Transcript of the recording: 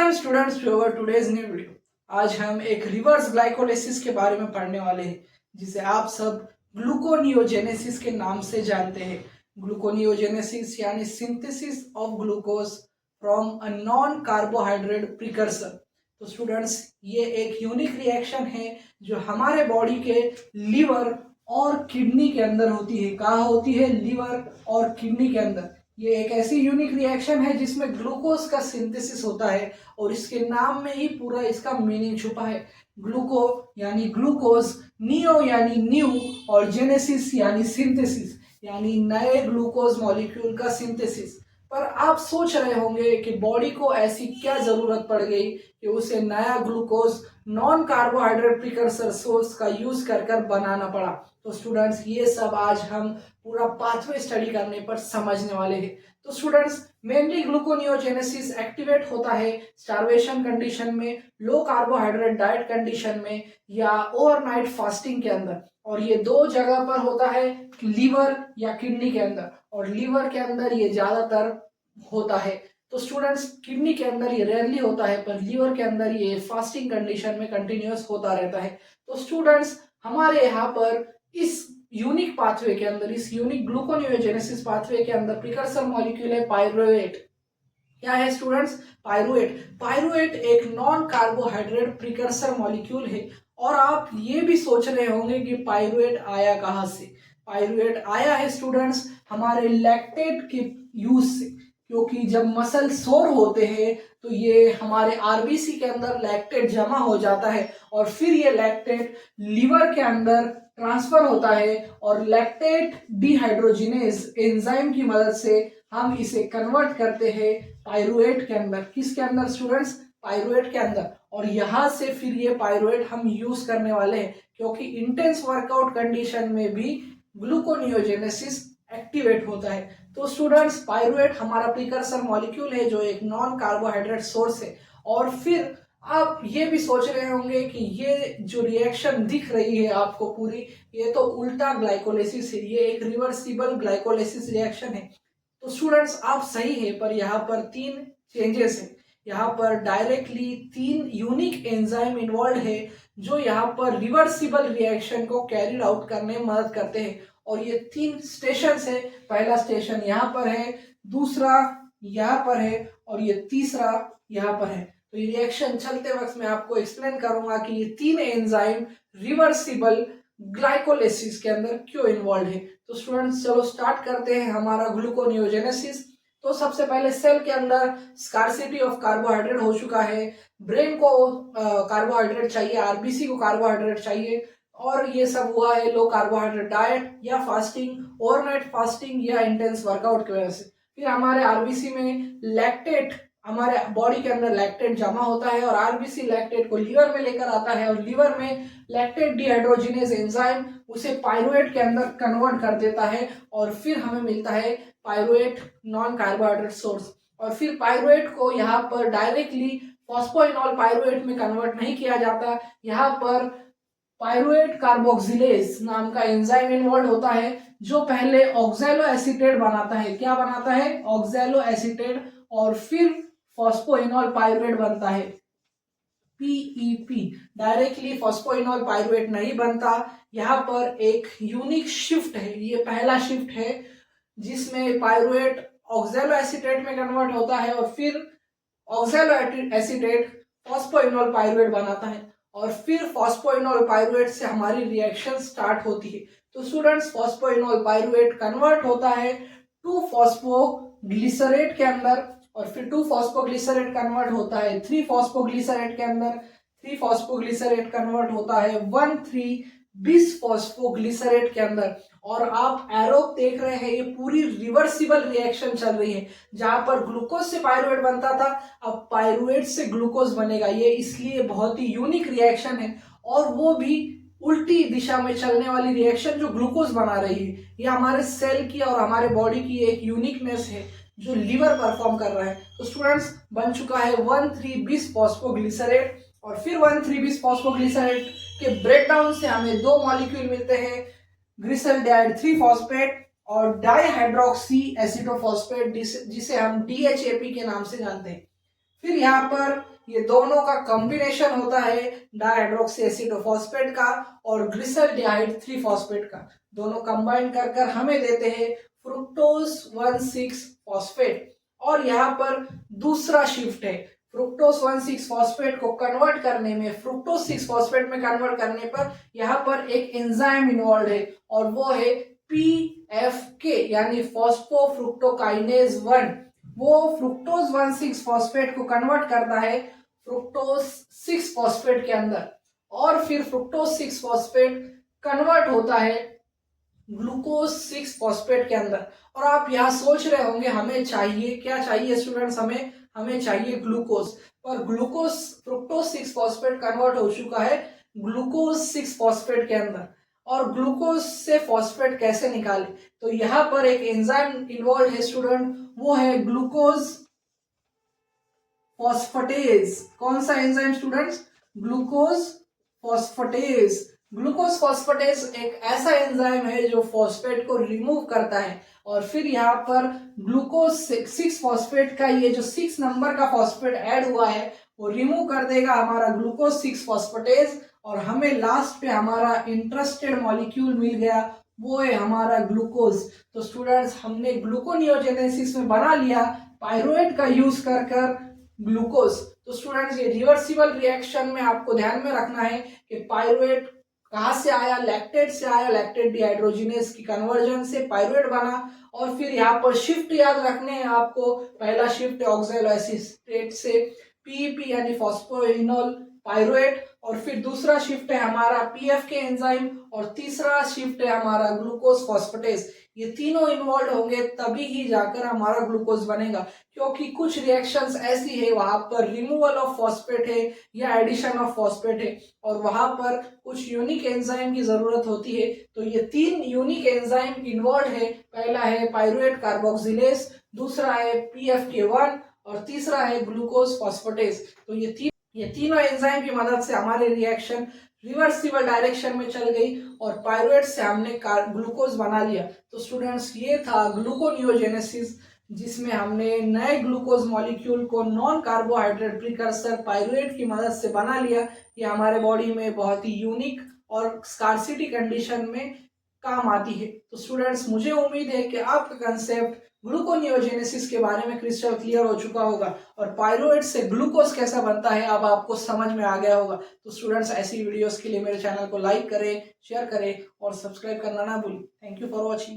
Hello students, viewer today's new video. आज हम एक रिवर्स ग्लाइकोलाइसिस के बारे में पढ़ने वाले हैं, जिसे आप सब ग्लूकोनियोजेनेसिस के नाम से जानते हैं। ग्लूकोनियोजेनेसिस यानी synthesis of glucose from a non carbohydrate precursor. तो स्टूडेंट्स, ये एक यूनिक रिएक्शन है जो हमारे बॉडी के लीवर और किडनी के अंदर होती है। कहाँ होती है? लीवर और किडनी के अंदर। ये एक ऐसी यूनिक रिएक्शन है जिसमें ग्लूकोज का सिंथेसिस होता है और इसके नाम में ही पूरा इसका मीनिंग छुपा है। ग्लूको यानी ग्लूकोज, नियो यानी न्यू और जेनेसिस यानी सिंथेसिस यानी नए ग्लूकोज मॉलिक्यूल का सिंथेसिस। पर आप सोच रहे होंगे कि बॉडी को ऐसी क्या जरूरत पड़ गई कि उसे नया glucose non carbohydrate precursor source का यूज कर बनाना पड़ा। तो स्टूडेंट्स, ये सब आज हम पूरा पाथवे स्टडी करने पर समझने वाले हैं। तो स्टूडेंट्स, मेनली ग्लूकोनियोजेनेसिस एक्टिवेट होता है स्टार्वेशन कंडीशन में, लो कार्बोहाइड्रेट डाइट कंडीशन में या ओवरनाइट फास्टिंग के अंदर। और ये दो जगह पर होता है, लीवर या किडनी के अंदर। और लीवर के अंदर ये ज्यादातर होता है। तो स्टूडेंट्स, किडनी के अंदर ये रेयरली होता है, पर लीवर के अंदर ये फास्टिंग कंडीशन में कंटिन्यूअस होता रहता है। तो स्टूडेंट्स, हमारे यहाँ पर इस यूनिक पाथवे के अंदर, इस यूनिक ग्लूकोनियोजेनेसिस पाथवे के अंदर प्रिकर्सर मॉलिक्यूल है पायरुवेट। क्या है स्टूडेंट्स? पायरुवेट। पायरुवेट एक नॉन कार्बोहाइड्रेट प्रिकर्सर मॉलिक्यूल है। और आप ये भी सोच रहे होंगे कि पायरुवेट आया कहाँ से? पायरुवेट आया है स्टूडेंट्स हमारे लैक्टेट के यूज से। क्योंकि जब मसल सोर होते हैं तो ये हमारे आरबीसी के अंदर लैक्टेट जमा हो जाता है और फिर ये लैक्टेट लीवर के अंदर ट्रांसफर होता है और लैक्टेट डिहाइड्रोजिनेज एंजाइम की मदद से हम इसे कन्वर्ट करते हैं पायरुवेट के अंदर। किसके अंदर स्टूडेंट्स? पायरुवेट के अंदर। और यहाँ से फिर ये पायरुवेट हम यूज करने वाले हैं, क्योंकि इंटेंस वर्कआउट कंडीशन में भी ग्लूकोनियोजेनेसिस एक्टिवेट होता है। तो स्टूडेंट्स, पायरुवेट हमारा प्रिकर्सर मॉलिक्यूल है जो एक नॉन कार्बोहाइड्रेट सोर्स है। और फिर आप ये भी सोच रहे होंगे कि ये जो रिएक्शन दिख रही है आपको पूरी, ये तो उल्टा ग्लाइकोलाइसिस है, ये एक रिवर्सिबल ग्लाइकोलाइसिस रिएक्शन है। तो स्टूडेंट्स, आप सही है, पर यहाँ पर तीन चेंजेस है। यहाँ पर डायरेक्टली तीन यूनिक एंजाइम इन्वॉल्व है जो यहाँ पर रिवर्सिबल रिएक्शन को कैरी आउट करने में मदद करते हैं। और ये तीन स्टेशन है। पहला स्टेशन यहाँ पर है, दूसरा यहाँ पर है और ये तीसरा यहाँ पर है। तो ये रिएक्शन चलते वक्त मैं आपको एक्सप्लेन करूंगा कि ये तीन एंजाइम रिवर्सिबल ग्लाइकोलाइसिस के अंदर क्यों इन्वॉल्व है। तो स्टूडेंट्स, चलो स्टार्ट करते हैं हमारा ग्लूकोनियोजेनेसिस। तो सबसे पहले सेल के अंदर स्कार्सिटी ऑफ कार्बोहाइड्रेट हो चुका है। ब्रेन को कार्बोहाइड्रेट चाहिए, आरबीसी को कार्बोहाइड्रेट चाहिए। और ये सब हुआ है लो कार्बोहाइड्रेट डाइट या फास्टिंग, ओवरनाइट फास्टिंग या इंटेंस वर्कआउट की वजह से। फिर हमारे आरबीसी में लैक्टेट, हमारे बॉडी के अंदर लैक्टेट जमा होता है और आरबीसी लैक्टेट को लीवर में लेकर आता है और लीवर में लैक्टेट डिहाइड्रोजिनेज एंजाइम उसे पायरुवेट के अंदर कन्वर्ट कर देता है और फिर हमें मिलता है पायरुवेट नॉन कार्बोहाइड्रेट सोर्स। और फिर पायरुवेट को यहाँ पर डायरेक्टली फॉस्फोइनॉल पायरुवेट में कन्वर्ट नहीं किया जाता। यहाँ पर पायरुवेट कार्बोक्सिलेज नाम का एंजाइम इन्वॉल्व होता है जो पहले ऑक्सैलो एसीटेट बनाता है। क्या बनाता है? Oxalo acetate. और फिर फॉस्फोइनॉल पायरुवेट बनता है, पीईपी। डायरेक्टली फॉस्फोइनॉल पायरुवेट नहीं बनता। यहाँ पर एक यूनिक शिफ्ट है, ये पहला शिफ्ट है जिसमें पायरुवेट ऑक्सैलो एसीटेट में कन्वर्ट होता है और फिर ऑक्सैलो एसीटेट फॉस्फोइनॉल पायरुवेट बनाता है और फिर फॉस्फोइनॉल पायरुवेट से हमारी रिएक्शन स्टार्ट होती है। तो स्टूडेंट्स, फॉस्फोइनॉल पायरुवेट कन्वर्ट होता है 2-फॉस्फोग्लिसरेट के अंदर और फिर 2-फॉस्फोग्लिसरेट कन्वर्ट होता है 3-फॉस्फोग्लिसरेट के अंदर, 3-फॉस्फोग्लिसरेट कन्वर्ट होता है 1,3-बिस-फॉस्फोग्लिसरेट के अंदर। और आप एरो देख रहे हैं, ये पूरी रिवर्सिबल रिएक्शन चल रही है। जहां पर ग्लूकोज से पायरुवेट बनता था, अब पायरुवेट से ग्लूकोज बनेगा। ये इसलिए बहुत ही यूनिक रिएक्शन है और वो भी उल्टी दिशा में चलने वाली रिएक्शन जो ग्लूकोज बना रही है। ये हमारे सेल की और हमारे बॉडी की एक यूनिकनेस है जो लीवर परफॉर्म कर रहा है। तो स्टूडेंट्स, बन चुका है 1,3-बिस-फॉस्फोग्लिसरेट और फिर 1,3-बिस-फॉस्फोग्लिसरेट के ब्रेकडाउन से हमें दो मॉलिक्यूल मिलते हैं, ग्लिसरॉल्डिहाइड 3-फॉस्फेट और डाइहाइड्रोक्सी एसिडोफॉस्फेट, जिसे हम DHAP के नाम से जानते हैं। फिर यहाँ पर ये दोनों का कॉम्बिनेशन होता है डाइहाइड्रोक्सी एसिडोफॉस्फेट का और ग्लिसरॉल्डिहाइड 3 फॉस्फेट का। दोनों कंबाइन कर कर हमें देते हैं फ्रुक्टोज 1,6 फॉस्फेट। और यहाँ पर दूसरा शिफ्ट है, फ्रुक्टोज 1,6 फॉस्फेट को कन्वर्ट करने में, फ्रुक्टोज 6 फॉस्फेट में कन्वर्ट करने पर यहाँ पर एक एंजाइम इन्वॉल्व है और वो है PFK यानी फॉस्फोफ्रुक्टोकाइनेज 1। वो फ्रुक्टोज 1,6 फॉस्फेट को कन्वर्ट करता है फ्रुक्टोज 6 फॉस्फेट के अंदर और फिर फ्रुक्टोज 6 फॉस्फेट कन्वर्ट होता है ग्लूकोज 6 फॉस्फेट के अंदर। और आप यहाँ सोच रहे होंगे हमें चाहिए क्या, चाहिए स्टूडेंट्स, हमें चाहिए ग्लूकोज। पर ग्लूकोज फ्रुक्टोज 6 फॉस्फेट कन्वर्ट हो चुका है ग्लूकोज 6 फॉस्फेट के अंदर। और ग्लूकोज से फॉस्फेट कैसे निकाले, तो यहाँ पर एक एंजाइम इन्वॉल्व है स्टूडेंट, वो है ग्लूकोज फॉस्फेटेज। कौन सा enzyme students? Glucose phosphatase. Glucose phosphatase एक ऐसा एंजाइम है जो फॉस्फेट को रिमूव करता है और फिर यहाँ पर ग्लूकोज 6 फॉस्फेट का ये जो 6 नंबर का फॉस्फेट ऐड हुआ है वो रिमूव कर देगा हमारा ग्लूकोज 6 फॉस्फेटेज और हमें लास्ट पे हमारा इंटरेस्टेड मॉलिक्यूल मिल गया, वो है हमारा ग्लूकोज। तो स्टूडेंट्स हमने ग्लूकोनियोजेनेसिस में बना लिया पाइरुवेट का यूज कर कर ग्लूकोज। तो स्टूडेंट्स ये रिवर्सिबल रिएक्शन में आपको ध्यान में रखना है कि पाइरुवेट कहाँ से आया, लैक्टेट से आया, लैक्टेट डिहाइड्रोजिनेस की कन्वर्जन से पाइरुवेट बना। और फिर यहाँ पर शिफ्ट याद रखने हैं आपको, पहला शिफ्ट ऑक्सैलोएसिटेट से PEP यानी फॉस्फोइनोल पाइरुवेट, और फिर दूसरा शिफ्ट है हमारा PFK एंजाइम और तीसरा शिफ्ट है हमारा ग्लूकोज फॉस्फेटेज। ये तीनों इन्वॉल्व होंगे तभी ही जाकर हमारा ग्लूकोज बनेगा, क्योंकि कुछ रिएक्शंस ऐसी है वहां पर रिमूवल ऑफ फॉस्फेट है या एडिशन ऑफ फॉस्फेट है और वहां पर कुछ यूनिक एंजाइम की जरूरत होती है। तो ये 3 यूनिक एंजाइम इन्वॉल्व है, पहला है पाइरुवेट कार्बोक्सिलेज, दूसरा है PFK1 और तीसरा है ग्लूकोज फॉस्फेटेज। तो ये तीनों एंजाइम की मदद से हमारे रिएक्शन रिवर्सिबल डायरेक्शन में चल गई और पाइरुवेट से हमने ग्लूकोज बना लिया। तो स्टूडेंट्स ये था ग्लूकोनियोजेनेसिस, जिसमें हमने नए ग्लूकोज मॉलिक्यूल को नॉन कार्बोहाइड्रेट प्रिकर्सर पाइरुवेट की मदद से बना लिया। ये हमारे बॉडी में बहुत ही यूनिक और स्कार्सिटी कंडीशन में काम आती है। तो स्टूडेंट्स मुझे उम्मीद है कि आपका कंसेप्ट ग्लूकोनियोजेनेसिस के बारे में क्रिस्टल क्लियर हो चुका होगा और पाइरुवेट से ग्लूकोज कैसा बनता है अब आपको समझ में आ गया होगा। तो स्टूडेंट्स ऐसी वीडियोस के लिए मेरे चैनल को लाइक करें, शेयर करें और सब्सक्राइब करना ना भूलें। Thank you for watching.